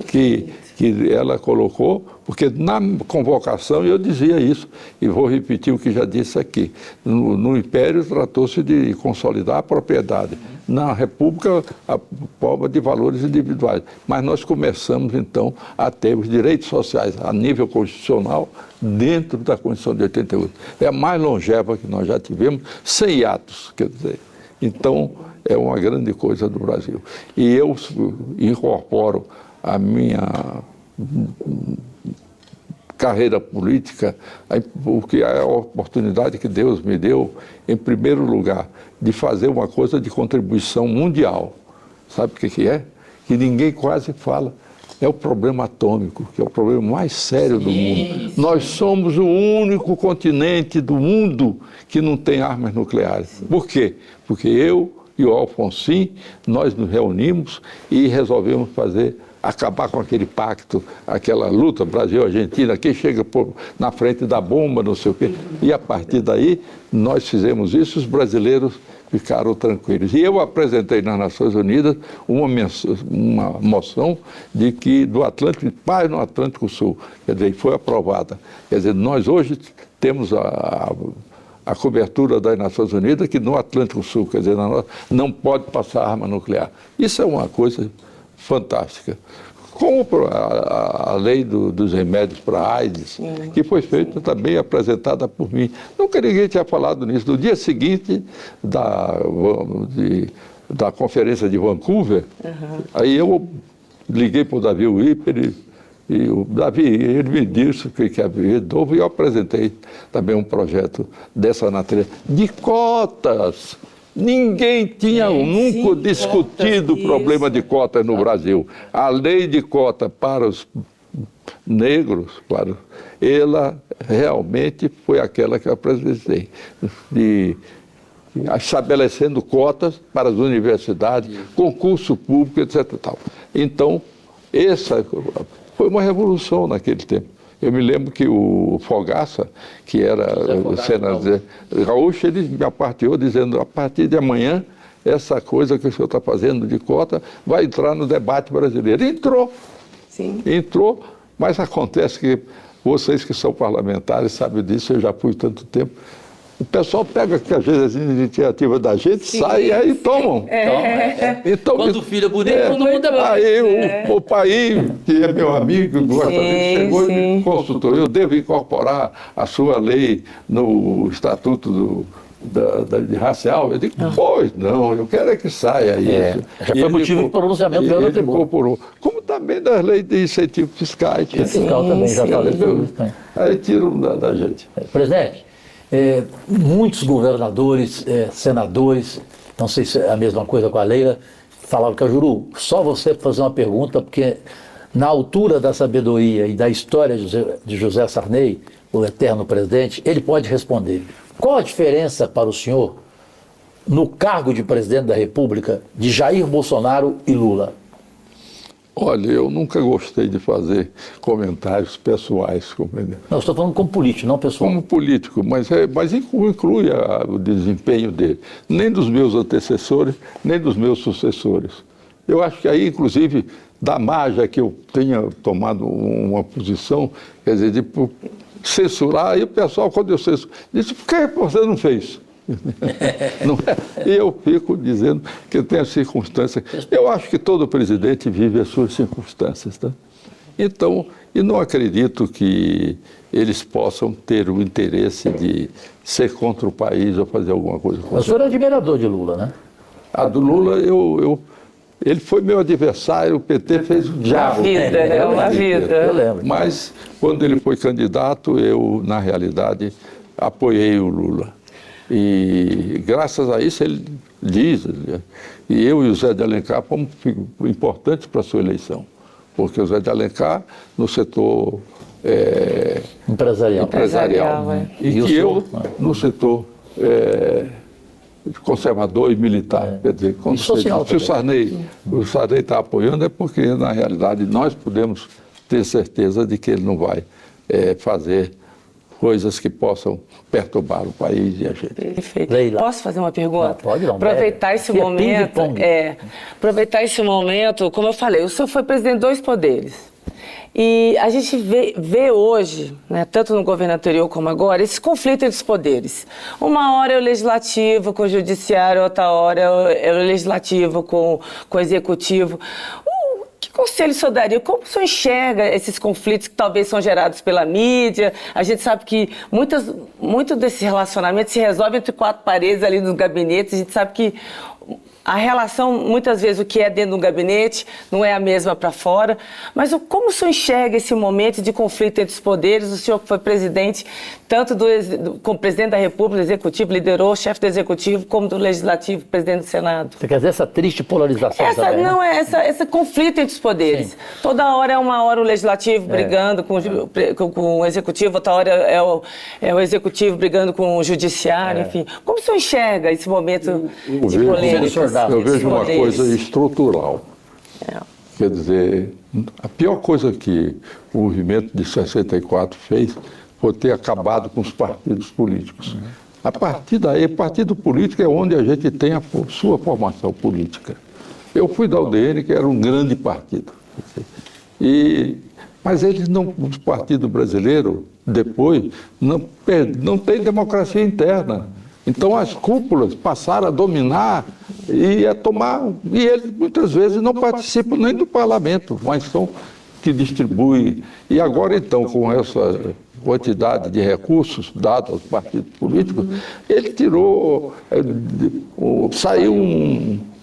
Que ela colocou, porque na convocação eu dizia isso, e vou repetir o que já disse aqui. No Império tratou-se de consolidar a propriedade. Na República, a prova de valores individuais. Mas nós começamos, então, a ter os direitos sociais a nível constitucional dentro da Constituição de 88. É a mais longeva que nós já tivemos, sem hiatos, quer dizer. Então, é uma grande coisa do Brasil. E eu incorporo a minha carreira política, porque é a oportunidade que Deus me deu, em primeiro lugar, de fazer uma coisa de contribuição mundial. Sabe o que é? Que ninguém quase fala. É o problema atômico, que é o problema mais sério do mundo. Nós somos o único continente do mundo que não tem armas nucleares. Por quê? Porque eu e o Alfonsin, nós nos reunimos e resolvemos acabar com aquele pacto, aquela luta Brasil-Argentina, quem chega na frente da bomba, não sei o quê. E a partir daí, nós fizemos isso, os brasileiros ficaram tranquilos. E eu apresentei nas Nações Unidas uma moção de que do Atlântico, paz no Atlântico Sul, quer dizer, foi aprovada. Quer dizer, nós hoje temos a cobertura das Nações Unidas que no Atlântico Sul, quer dizer, não pode passar arma nuclear. Isso é uma coisa fantástica. Como a lei dos remédios para a AIDS, que foi feita também, apresentada por mim. Nunca ninguém tinha falado nisso. No dia seguinte da conferência de Vancouver, aí eu liguei para o Davi Wipper e o Davi, ele me disse que havia de novo e eu apresentei também um projeto dessa natureza, de cotas. Ninguém tinha nunca discutido o problema de cotas no Brasil. A lei de cota para os negros, ela realmente foi aquela que eu apresentei, estabelecendo cotas para as universidades, concurso público, etc. Então, essa foi uma revolução naquele tempo. Eu me lembro que o Fogaça, que era o senador gaúcho, ele me aparteou dizendo, a partir de amanhã, essa coisa que o senhor está fazendo de cota vai entrar no debate brasileiro. Entrou. Sim. Entrou, mas acontece que vocês que são parlamentares sabem disso, eu já fui tanto tempo. O pessoal pega, que às vezes, as iniciativas da gente, sai e aí tomam. Então, quando o filho é bonito, todo mundo é bonito. Aí o pai, que é meu amigo, gosta disso, chegou e me consultou. Eu devo incorporar a sua lei no Estatuto de racial? Eu digo, pois não, eu quero é que saia isso. Já foi motivo de pronunciamento pelo tribunal. Como também das leis de incentivos fiscais. Fiscal também, já falei. Aí tiram da gente. Presidente, muitos governadores, senadores, não sei se é a mesma coisa com a Leila, falavam, Cajuru, só você fazer uma pergunta, porque na altura da sabedoria e da história de José Sarney, o eterno presidente, ele pode responder. Qual a diferença para o senhor no cargo de presidente da República de Jair Bolsonaro e Lula? Olha, eu nunca gostei de fazer comentários pessoais. Não, estou falando como político, não pessoal. Como político, mas inclui o desempenho dele. Nem dos meus antecessores, nem dos meus sucessores. Eu acho que aí, inclusive, da margem que eu tenha tomado uma posição, quer dizer, de censurar, aí o pessoal, quando eu censuro, disse, por que você não fez? Não é? E eu fico dizendo que tem as circunstâncias. Eu acho que todo presidente vive as suas circunstâncias, tá? Então, e não acredito que eles possam ter o interesse de ser contra o país ou fazer alguma coisa contra. O senhor é admirador de Lula, né? A do Lula, ele foi meu adversário, o PT fez o diabo. Uma vida. Eu lembro. Mas, quando ele foi candidato, eu, na realidade, apoiei o Lula. E, graças a isso, ele diz, e eu e o Zé de Alencar fomos importantes para a sua eleição. Porque o Zé de Alencar, no setor empresarial. E que eu, no setor conservador e militar. Quer dizer, quando se o Sarney está apoiando, é porque, na realidade, nós podemos ter certeza de que ele não vai fazer coisas que possam perturbar o país e a gente. Perfeito. Leila. Posso fazer uma pergunta? Não, pode não. Aproveitar esse momento. Aproveitar esse momento, como eu falei, o senhor foi presidente de 2 poderes. E a gente vê hoje, né, tanto no governo anterior como agora, esse conflito entre os poderes. Uma hora é o legislativo com o judiciário, outra hora é o legislativo com o executivo. Que conselho o senhor daria? Como o senhor enxerga esses conflitos que talvez são gerados pela mídia? A gente sabe que muito desses relacionamentos se resolve entre 4 paredes ali nos gabinetes. A gente sabe que a relação, muitas vezes, o que é dentro do gabinete não é a mesma para fora. Mas como o senhor enxerga esse momento de conflito entre os poderes? O senhor que foi presidente, tanto como presidente da República, do Executivo, liderou o chefe do Executivo, como do Legislativo, presidente do Senado. Você quer dizer essa triste polarização também, não, né? Esse conflito entre os poderes. Sim. Toda hora é uma hora o Legislativo brigando com o Executivo, outra hora é o Executivo brigando com o Judiciário, enfim. Como o senhor enxerga esse momento de polêmica? Eu vejo uma coisa estrutural. Quer dizer, a pior coisa que o movimento de 64 fez foi ter acabado com os partidos políticos. A partir daí, partido político é onde a gente tem a sua formação política. Eu fui da UDN, que era um grande partido. Mas eles não, os partidos brasileiros, depois, não tem democracia interna. Então as cúpulas passaram a dominar e a tomar, e eles muitas vezes não participam nem do parlamento, mas são que distribuem. E agora então, com essa quantidade de recursos dados aos partidos políticos, ele saiu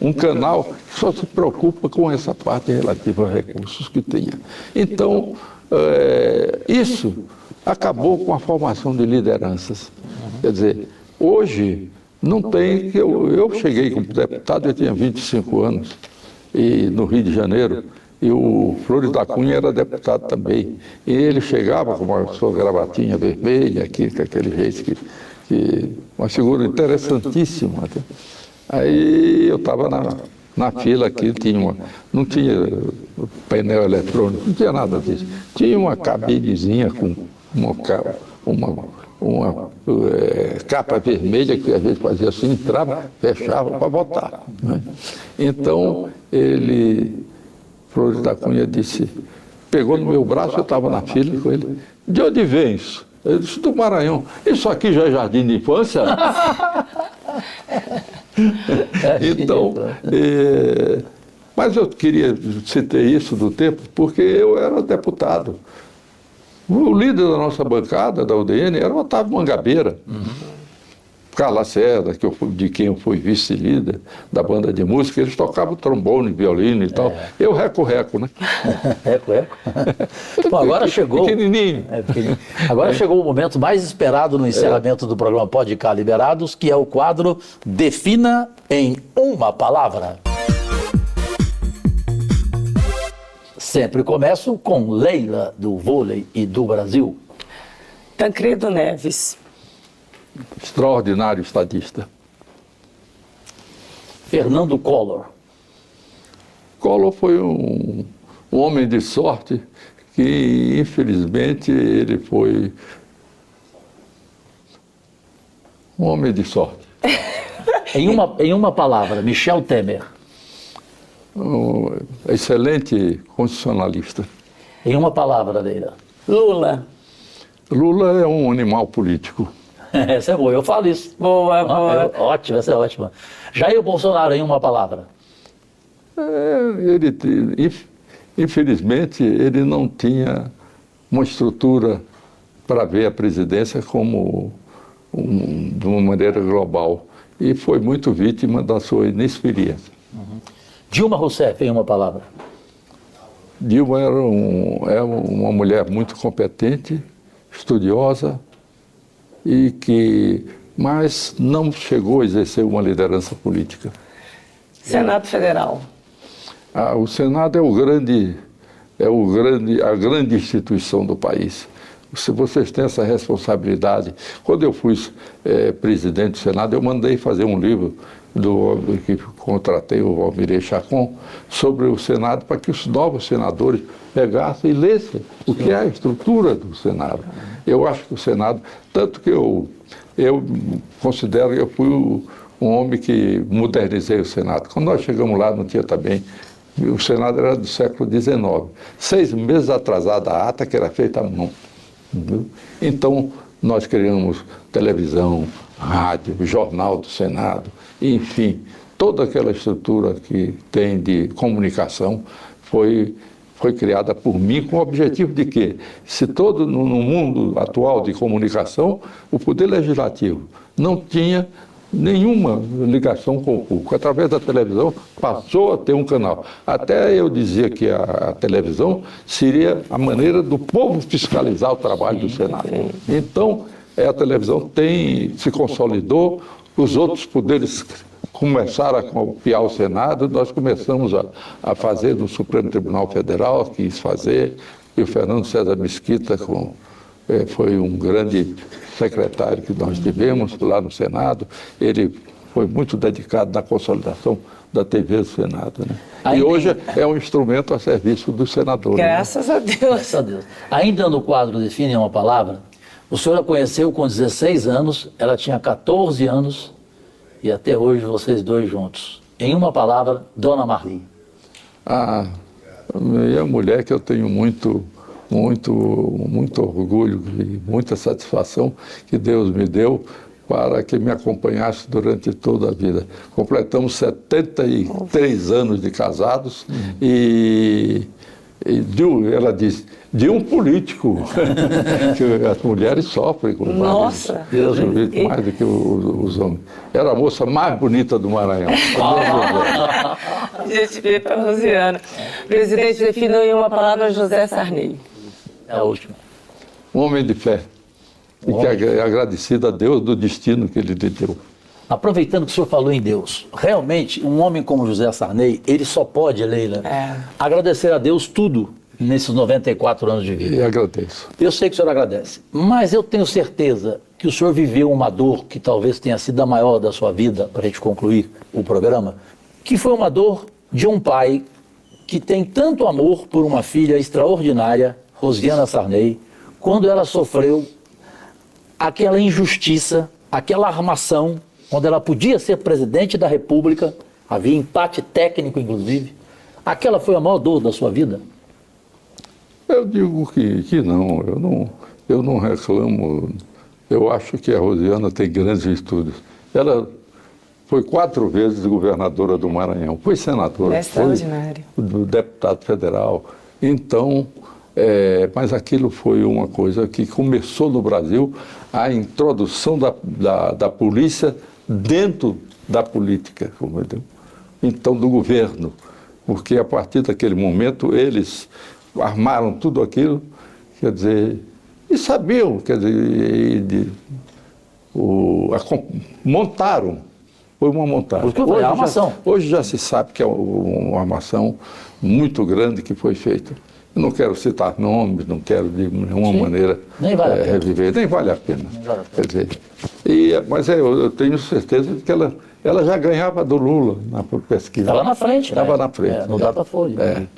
um canal que só se preocupa com essa parte relativa a recursos que tinha. Então, isso acabou com a formação de lideranças. Quer dizer, hoje não tem... Eu cheguei como deputado, eu tinha 25 anos, e no Rio de Janeiro, e o Flores da Cunha era deputado também. E ele chegava com uma sua gravatinha vermelha, aqui, com aquele jeito uma figura interessantíssima. Aí eu estava na fila aqui, não tinha painel eletrônico, não tinha nada disso. Tinha uma cabinezinha com uma capa vermelha que a gente fazia assim, entrava, fechava para votar. Né? Então, Flores da Cunha pegou no meu braço, eu estava na fila com ele. De onde vem isso? Ele disse, do Maranhão. Isso aqui já é jardim de infância? Então, mas eu queria citar isso do tempo, porque eu era deputado. O líder da nossa bancada, da UDN, era o Otávio Mangabeira. Carlos Lacerda, de quem eu fui vice-líder da banda de música, eles tocavam trombone, violino e tal. Eu reco-reco, né? Reco-reco. Bom, agora chegou... Pequenininho. Pequenininho. Agora chegou o momento mais esperado no encerramento do programa Pode Cá Liberados, que é o quadro Defina em uma Palavra. Sempre começo com Leila, do vôlei e do Brasil. Tancredo Neves. Extraordinário estadista. Fernando Collor. Collor foi um homem de sorte que, infelizmente, ele foi um homem de sorte. Em uma palavra, Michel Temer. Um excelente constitucionalista. Em uma palavra, Leila. Lula. Lula é um animal político. Essa é boa, eu falo isso. Boa, boa. Ótimo, essa é ótima. Jair Bolsonaro, em uma palavra. Infelizmente, ele não tinha uma estrutura para ver a presidência como de uma maneira global. E foi muito vítima da sua inexperiência. Dilma Rousseff, em uma palavra. Dilma era uma mulher muito competente, estudiosa, mas não chegou a exercer uma liderança política. Senado Federal. O Senado a grande instituição do país. Se vocês têm essa responsabilidade. Quando eu fui presidente do Senado, eu mandei fazer um livro que contratei o Valmirei Chacon sobre o Senado, para que os novos senadores pegassem e lessem o que é a estrutura do Senado. Eu acho que o Senado, tanto que eu considero que eu fui um homem que modernizei o Senado. Quando nós chegamos lá, não tinha também... O Senado era do século XIX. 6 meses atrasada a ata que era feita à mão. Entendeu? Então, nós criamos televisão, rádio, jornal do Senado, enfim, toda aquela estrutura que tem de comunicação foi criada por mim com o objetivo de que, se todo no mundo atual de comunicação, o Poder Legislativo não tinha nenhuma ligação com o público. Através da televisão, passou a ter um canal. Até eu dizia que a televisão seria a maneira do povo fiscalizar o trabalho do Senado. Então, a televisão se consolidou, os outros poderes começaram a copiar o Senado, nós começamos a fazer no Supremo Tribunal Federal, quis fazer, e o Fernando César Mesquita foi um grande secretário que nós tivemos lá no Senado. Ele foi muito dedicado na consolidação da TV do Senado. Né? E hoje é um instrumento a serviço dos senadores. Graças a Deus. Graças a Deus. Ainda no quadro Define uma Palavra, O senhor a conheceu com 16 anos, ela tinha 14 anos e até hoje vocês dois juntos. Em uma palavra, Dona Marli. A minha mulher, que eu tenho muito orgulho e muita satisfação que Deus me deu para que me acompanhasse durante toda a vida. Completamos 73 anos de casados ela disse, de um político, que as mulheres sofrem com Nossa! Deus mais do que os homens. Era a moça mais bonita do Maranhão. A gente vê para Rosiana. Presidente, definiu em uma palavra José Sarney. É a última. Um homem de fé. E que é agradecido a Deus do destino que ele lhe deu. Aproveitando que o senhor falou em Deus, realmente, um homem como José Sarney, ele só pode, Leila, agradecer a Deus tudo nesses 94 anos de vida. E agradeço. Eu sei que o senhor agradece, mas eu tenho certeza que o senhor viveu uma dor que talvez tenha sido a maior da sua vida, para a gente concluir o programa, que foi uma dor de um pai que tem tanto amor por uma filha extraordinária, Rosiana Sarney, quando ela sofreu aquela injustiça, aquela armação, quando ela podia ser presidente da República, havia empate técnico, inclusive. Aquela foi a maior dor da sua vida? Eu digo que não, eu não reclamo. Eu acho que a Rosiana tem grandes estudos. Ela foi 4 vezes governadora do Maranhão, foi senadora, Extraordinário. Foi deputado federal. Então, mas aquilo foi uma coisa que começou no Brasil, a introdução da polícia dentro da política, entendeu? Então, do governo, porque a partir daquele momento eles armaram tudo aquilo, quer dizer, e sabiam, quer dizer, montaram, foi uma montagem. Foi a armação. Hoje já se sabe que é uma armação muito grande que foi feita. Eu não quero citar nomes, não quero de nenhuma maneira reviver, nem vale a pena. Quer dizer, mas eu tenho certeza de que ela já ganhava do Lula na pesquisa. Estava na frente. Estava na frente. No Datafolha.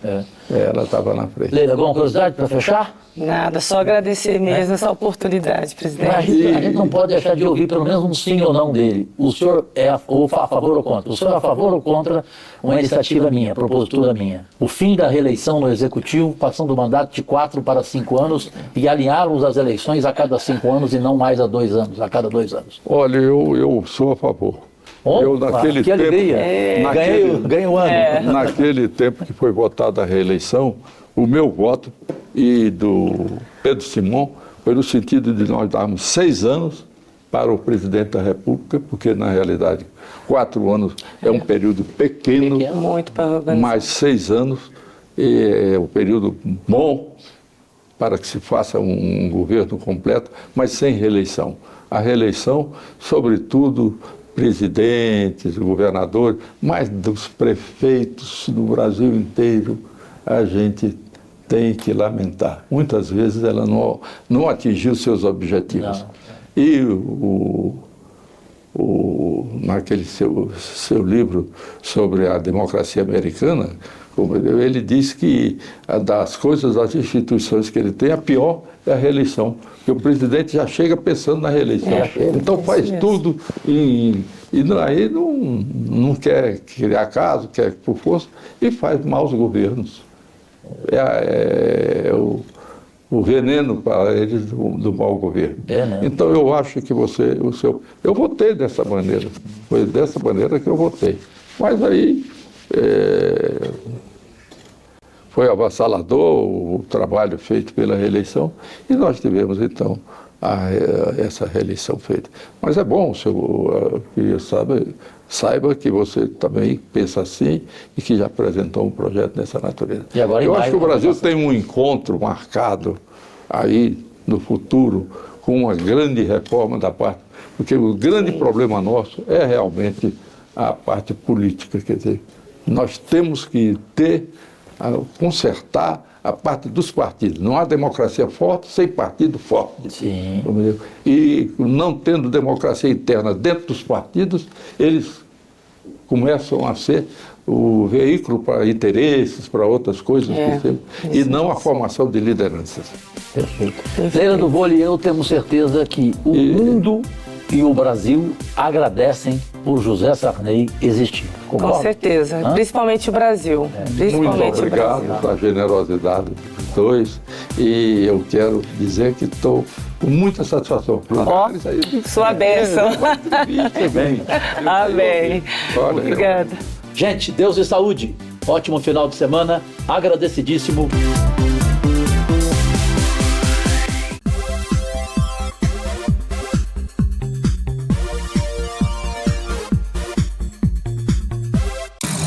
Ela estava na frente. Leila, alguma curiosidade para fechar? Nada, só agradecer mesmo essa oportunidade, presidente. A gente não pode deixar de ouvir pelo menos um sim ou não dele. O senhor é a favor ou contra? O senhor é a favor ou contra uma iniciativa minha, propositura minha? O fim da reeleição no Executivo, passando o mandato de 4 para 5 anos e alinharmos as eleições a cada 5 anos e não mais a 2 anos, a cada 2 anos. Olha, eu sou a favor. Que alegria. Ganhei um ano. Naquele tempo que foi votada a reeleição, o meu voto e do Pedro Simão foi no sentido de nós darmos 6 anos para o presidente da República, porque na realidade 4 anos é um período pequeno, Muito para organizar. mas 6 anos é um período bom para que se faça um governo completo, mas sem reeleição. A reeleição, sobretudo, presidentes, governadores, mas dos prefeitos do Brasil inteiro, a gente tem que lamentar. Muitas vezes ela não atingiu seus objetivos. Não. E naquele seu livro sobre a democracia americana, ele diz que das coisas, das instituições que ele tem, a pior é a reeleição. Porque o presidente já chega pensando na reeleição. Então faz tudo e aí não quer criar caso, quer por força, e faz maus governos. O veneno para eles do mau governo. Então eu acho que eu votei dessa maneira. Foi dessa maneira que eu votei. Mas aí foi avassalador o trabalho feito pela reeleição e nós tivemos então essa reeleição feita. Mas é bom, que saiba que você também pensa assim e que já apresentou um projeto dessa natureza. E agora, eu acho que o Brasil tem um encontro marcado aí no futuro com uma grande reforma da parte, porque o grande problema nosso é realmente a parte política, quer dizer, nós temos que consertar a parte dos partidos. Não há democracia forte sem partido forte. Sim. E não tendo democracia interna dentro dos partidos, eles começam a ser o veículo para interesses, para outras coisas, e não a formação de lideranças. Perfeito. Leila do Vôlei e eu temos certeza que o mundo e o Brasil agradecem por José Sarney existir. Concorda? Com certeza, principalmente o Brasil. Principalmente Muito obrigado o Brasil. pela generosidade dos dois, e eu quero dizer que estou com muita satisfação. Sua bênção. Bem. Amém. Olha, Obrigada. Gente, Deus e saúde. Ótimo final de semana. Agradecidíssimo.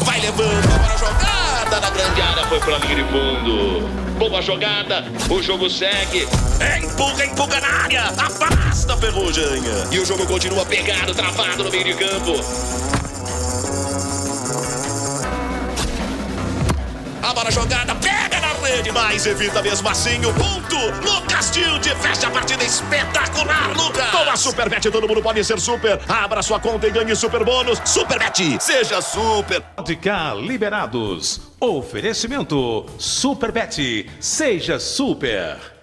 Vai levando, agora a jogada na grande área, foi pra linha de fundo. Boa jogada, o jogo segue. Empurra na área, afasta a Ferrugem. E o jogo continua pegado, travado no meio de campo. A bola jogada, pega na rede, mas evita mesmo assim o ponto. Lucas Tilde fecha a partida espetacular, Lucas. Com a Superbet, todo mundo pode ser super. Abra sua conta e ganhe super bônus. Superbet, seja super. Ótica Liberados. Oferecimento Superbet. Seja super.